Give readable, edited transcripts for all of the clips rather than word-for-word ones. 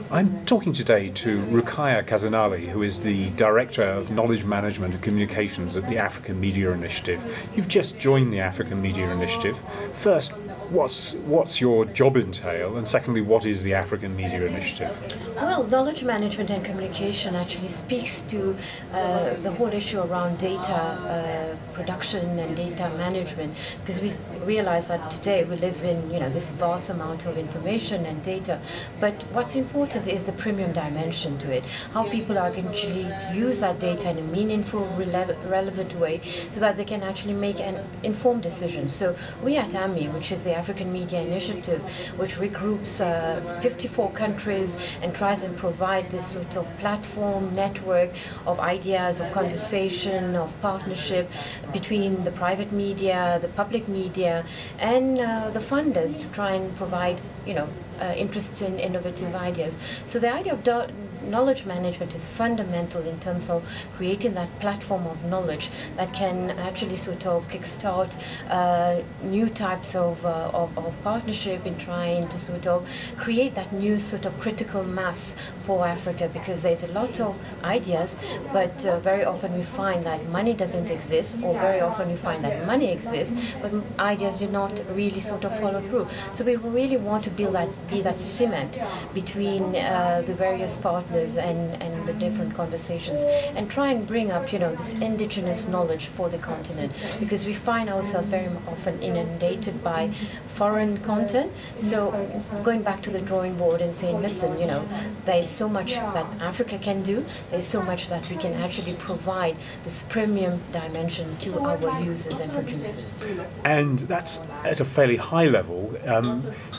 I'm talking today to Roukaya Kasenally, who is the Director of Knowledge Management and Communications at the African Media Initiative. You've just joined the African Media Initiative. First, what's your job entail, and secondly, what is the African Media Initiative? Well, knowledge management and communication actually speaks to the whole issue around data production and data management, because we realize that today we live in this vast amount of information and data, but what's important is the premium dimension to it, how people are going to actually use that data in a meaningful, relevant way so that they can actually make an informed decision. So we at AMI, which is the African Media Initiative, which regroups 54 countries and tries and provide this sort of platform, network of ideas, of conversation, of partnership between the private media, the public media, and the funders to try and provide, interesting, innovative ideas. So the idea of knowledge management is fundamental in terms of creating that platform of knowledge that can actually sort of kickstart new types of partnership in trying to sort of create that new sort of critical mass for Africa, because there's a lot of ideas, but very often we find that money doesn't exist, or very often we find that money exists, but ideas do not really sort of follow through. So we really want to be that cement between the various partners and the different conversations, and try and bring up this indigenous knowledge for the continent, because we find ourselves very often inundated by foreign content. So going back to the drawing board and saying, listen, there's so much that Africa can do, there's so much that we can actually provide this premium dimension to our users and producers. And that's at a fairly high level.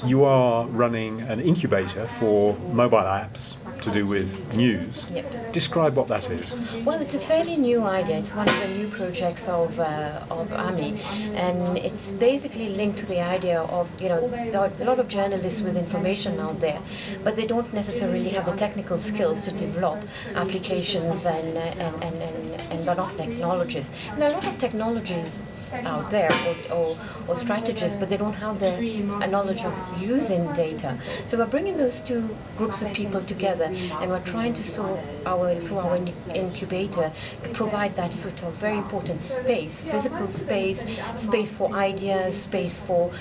You are running an incubator for mobile apps to do with news. Yep. Describe what that is. Well, it's a fairly new idea. It's one of the new projects of AMI, and it's basically linked to the idea of, there are a lot of journalists with information out there, but they don't necessarily have the technical skills to develop applications and not technologies. And there are a lot of technologies out there or strategies, but they don't have the knowledge of using data. So we're bringing those two groups of people together, and we're trying to through our incubator to provide that sort of very important space, physical space for ideas, space for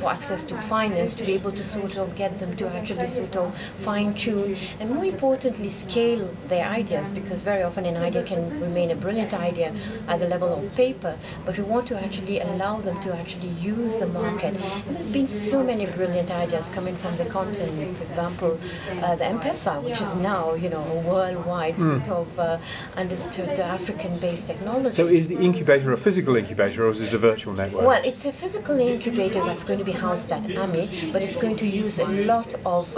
access to finance, to be able to sort of get them to actually sort of fine-tune and, more importantly, scale their ideas, because very often an idea can remain a brilliant idea at the level of paper, but we want to actually allow them to actually use the market. And there's been so many brilliant ideas coming from the continent. For example, the M-Pesa, which is now, a worldwide sort of understood African-based technology. So is the incubator a physical incubator, or is it a virtual network? Well, it's a physical incubator that's going to be housed at AMI, but it's going to use a lot of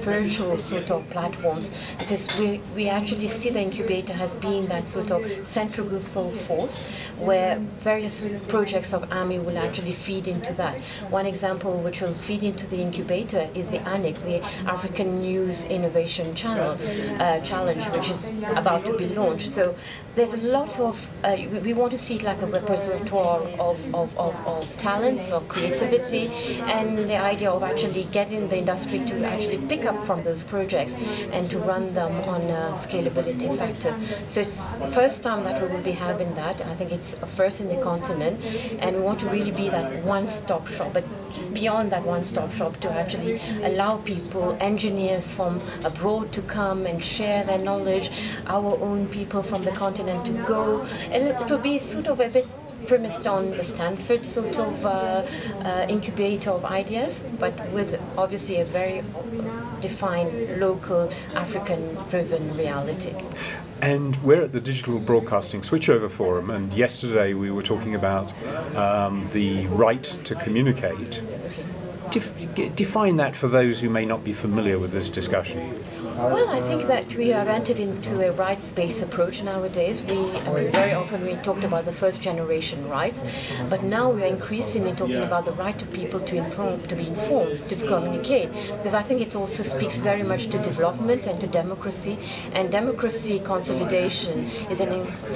virtual sort of platforms, because we actually see the incubator has been that sort of centrifugal force where various projects of AMI will actually feed into that. One example which will feed into the incubator is the ANIC, the African News Innovation Challenge, which is about to be launched. So there's a lot of, we want to see it like a repertoire of talents, of creativity, and the idea of actually getting the industry to actually pick up from those projects and to run them on a scalability factor. So it's the first time that we will be having that. I think it's a first in the continent, and we want to really be that one-stop shop, but just beyond that one-stop shop, to actually allow people, engineers from abroad, to come and share their knowledge, our own people from the continent to go. And it will be sort of a bit premised on the Stanford sort of incubator of ideas, but with obviously a very defined local African-driven reality. And we're at the Digital Broadcasting Switchover Forum, and yesterday we were talking about the right to communicate. Define that for those who may not be familiar with this discussion. Well, I think that we have entered into a rights-based approach nowadays. Very often we talked about the first generation rights, but now we are increasingly talking about the right of people to be informed, to communicate, because I think it also speaks very much to development and to democracy, and democracy consolidation is a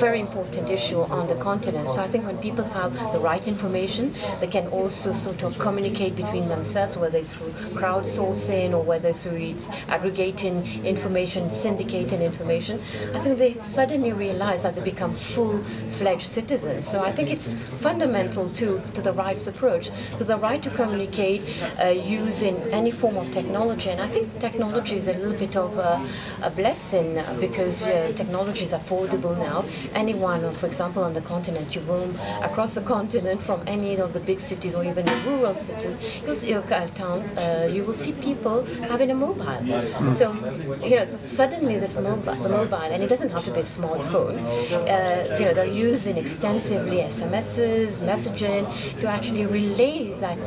very important issue on the continent. So I think when people have the right information, they can also sort of communicate between themselves, whether it's through crowdsourcing or whether it's aggregating information, syndicating information. I think they suddenly realize that they become full-fledged citizens. So I think it's fundamental to the rights approach, to the right to communicate using any form of technology. And I think technology is a little bit of a blessing because technology is affordable now. Anyone, for example, on the continent, you roam across the continent from any of the big cities or even the rural cities, you'll see a town, you will see people having a mobile. So, suddenly this mobile, and it doesn't have to be a smartphone, they're using extensively SMSs, messaging, to actually relay that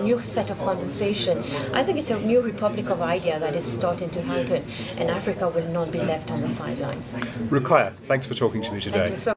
new set of conversation. I think it's a new republic of idea that is starting to happen, and Africa will not be left on the sidelines. Roukaya, thanks for talking to me today. Thank you so